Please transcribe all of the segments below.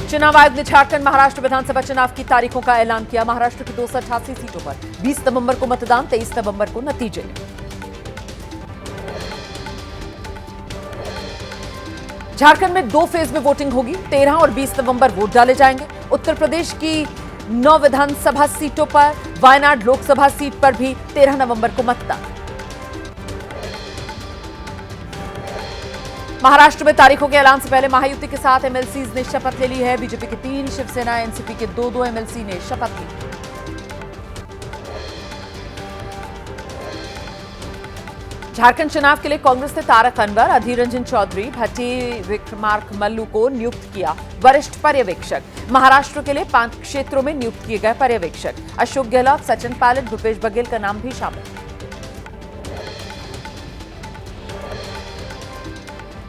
चुनाव आयोग ने झारखंड महाराष्ट्र विधानसभा चुनाव की तारीखों का ऐलान किया। महाराष्ट्र की 288 सीटों पर 20 नवंबर को मतदान, 23 नवंबर को नतीजे। झारखंड में 2 फेज में वोटिंग होगी। 13 और 20 नवंबर वोट डाले जाएंगे। उत्तर प्रदेश की 9 विधानसभा सीटों पर, वायनाड लोकसभा सीट पर भी 13 नवंबर को मतदान। महाराष्ट्र में तारीखों के ऐलान से पहले महायुति के साथ एमएलसीज ने शपथ ले ली है। बीजेपी के 3, शिवसेना एनसीपी के 2 एमएलसी ने शपथ ली। झारखंड चुनाव के लिए कांग्रेस ने तारक अनवर, अधीर रंजन चौधरी, भट्टी विक्रमार्क मल्लू को नियुक्त किया वरिष्ठ पर्यवेक्षक। महाराष्ट्र के लिए 5 क्षेत्रों में नियुक्त किए गए पर्यवेक्षक। अशोक गहलोत, सचिन पायलट, भूपेश बघेल का नाम भी शामिल।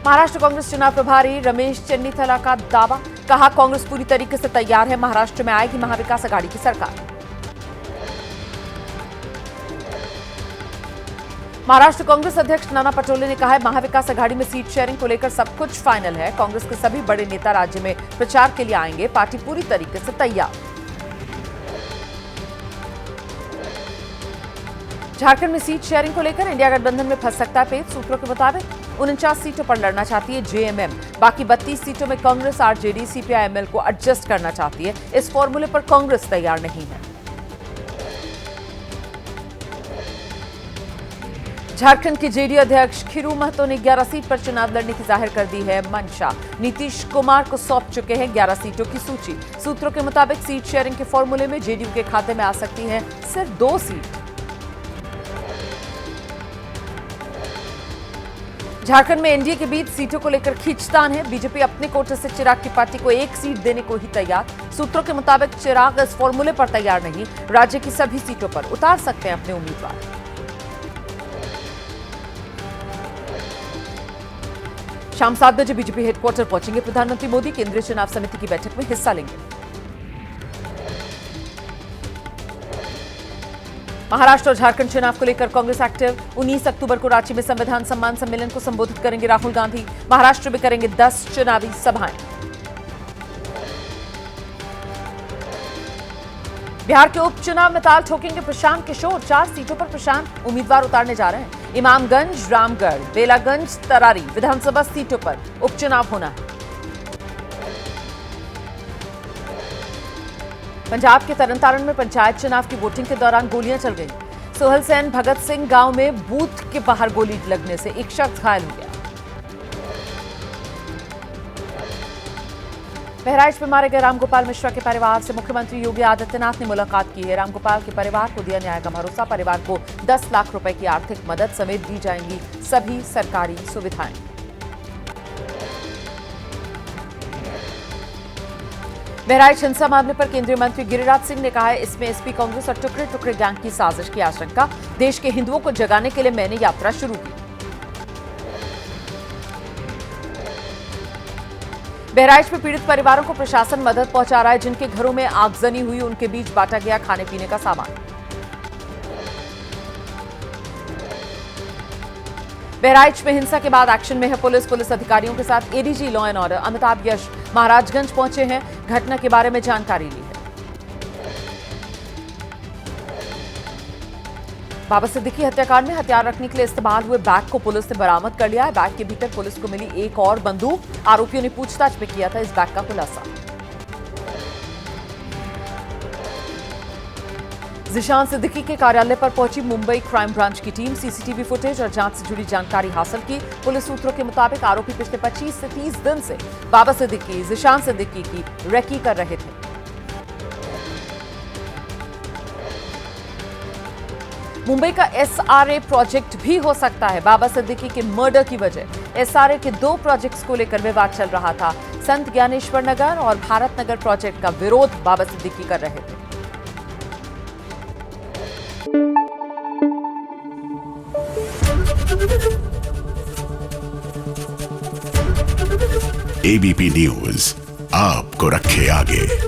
महाराष्ट्र कांग्रेस चुनाव प्रभारी रमेश चन्नीथला का दावा, कहा कांग्रेस पूरी तरीके से तैयार है, महाराष्ट्र में आएगी महाविकास आघाड़ी की सरकार। महाराष्ट्र कांग्रेस अध्यक्ष नाना पटोले ने कहा है महाविकास आघाड़ी में सीट शेयरिंग को लेकर सब कुछ फाइनल है। कांग्रेस के सभी बड़े नेता राज्य में प्रचार के लिए आएंगे, पार्टी पूरी तरीके से तैयार। झारखंड में सीट शेयरिंग को लेकर इंडिया गठबंधन में फंस सकता है पेच। सूत्रों के मुताबिक 49 सीटों पर लड़ना चाहती है जेएमएम। बाकी 32 सीटों में कांग्रेस आरजेडी सीपीआईएमएल को एडजस्ट करना चाहती है। इस फॉर्मूले पर कांग्रेस तैयार नहीं है। झारखंड के जेडीयू अध्यक्ष खीरू महतो ने 11 सीट पर चुनाव लड़ने की जाहिर कर दी है मंशा। नीतीश कुमार को सौंप चुके हैं 11 सीटों की सूची। सूत्रों के मुताबिक सीट शेयरिंग के फॉर्मूले में जेडीयू के खाते में आ सकती है सिर्फ 2 सीट। झारखंड में एनडीए के बीच सीटों को लेकर खींचतान है। बीजेपी अपने कोटे से चिराग की पार्टी को 1 सीट देने को ही तैयार। सूत्रों के मुताबिक चिराग इस फॉर्मूले पर तैयार नहीं, राज्य की सभी सीटों पर उतार सकते हैं अपने उम्मीदवार। शाम 7 बजे बीजेपी हेडक्वार्टर पहुंचेंगे प्रधानमंत्री मोदी। केंद्रीय चुनाव समिति की बैठक में हिस्सा लेंगे। महाराष्ट्र और झारखंड चुनाव को लेकर कांग्रेस एक्टिव। 19 अक्टूबर को रांची में संविधान सम्मान सम्मेलन को संबोधित करेंगे राहुल गांधी। महाराष्ट्र में करेंगे 10 चुनावी सभाएं। बिहार के उपचुनाव में ताल ठोकेंगे प्रशांत किशोर। 4 सीटों पर प्रशांत उम्मीदवार उतारने जा रहे हैं। इमामगंज, रामगढ़, बेलागंज, तरारी विधानसभा सीटों पर उपचुनाव होना है। पंजाब के तरनतारण में पंचायत चुनाव की वोटिंग के दौरान गोलियां चल गईं। सोहल सैन भगत सिंह गांव में बूथ के बाहर गोली लगने से एक शख्स घायल हो गया। बहराइच में मारे गए रामगोपाल मिश्रा के परिवार से मुख्यमंत्री योगी आदित्यनाथ ने मुलाकात की है। रामगोपाल के परिवार को दिया न्याय का भरोसा। परिवार को 10 लाख रुपए की आर्थिक मदद समेत दी जाएंगी सभी सरकारी सुविधाएं। बहराइच हिंसा मामले पर केंद्रीय मंत्री गिरिराज सिंह ने कहा है इसमें एसपी कांग्रेस और टुकड़े टुकड़े गैंग की साजिश की आशंका। देश के हिंदुओं को जगाने के लिए मैंने यात्रा शुरू की। बहराइच में पीड़ित परिवारों को प्रशासन मदद पहुंचा रहा है। जिनके घरों में आगजनी हुई उनके बीच बांटा गया खाने पीने का सामान। बहराइच में हिंसा के बाद एक्शन में है पुलिस। पुलिस अधिकारियों के साथ ADG law and order Amitabh Yash Maharajganj पहुंचे हैं। घटना के बारे में जानकारी ली है। बाबा सिद्दीकी हत्याकांड में हथियार रखने के लिए इस्तेमाल हुए बैग को पुलिस ने बरामद कर लिया है। बैग के भीतर पुलिस को मिली एक और बंदूक। आरोपियों ने पूछताछ में किया था इस बैग का खुलासा। जिशान सिद्दीकी के कार्यालय पर पहुंची मुंबई क्राइम ब्रांच की टीम। सीसीटीवी फुटेज और जांच से जुड़ी जानकारी हासिल की। पुलिस सूत्रों के मुताबिक आरोपी पिछले 25 से 30 दिन से बाबा सिद्दीकी, जिशान सिद्दीकी की रेकी कर रहे थे। मुंबई का एसआरए प्रोजेक्ट भी हो सकता है बाबा सिद्दीकी के मर्डर की वजह। एसआरए के 2 प्रोजेक्ट्स को लेकर विवाद चल रहा था। संत ज्ञानेश्वर नगर और भारत नगर प्रोजेक्ट का विरोध बाबा सिद्दीकी कर रहे थे। एबीपी न्यूज आपको रखे आगे।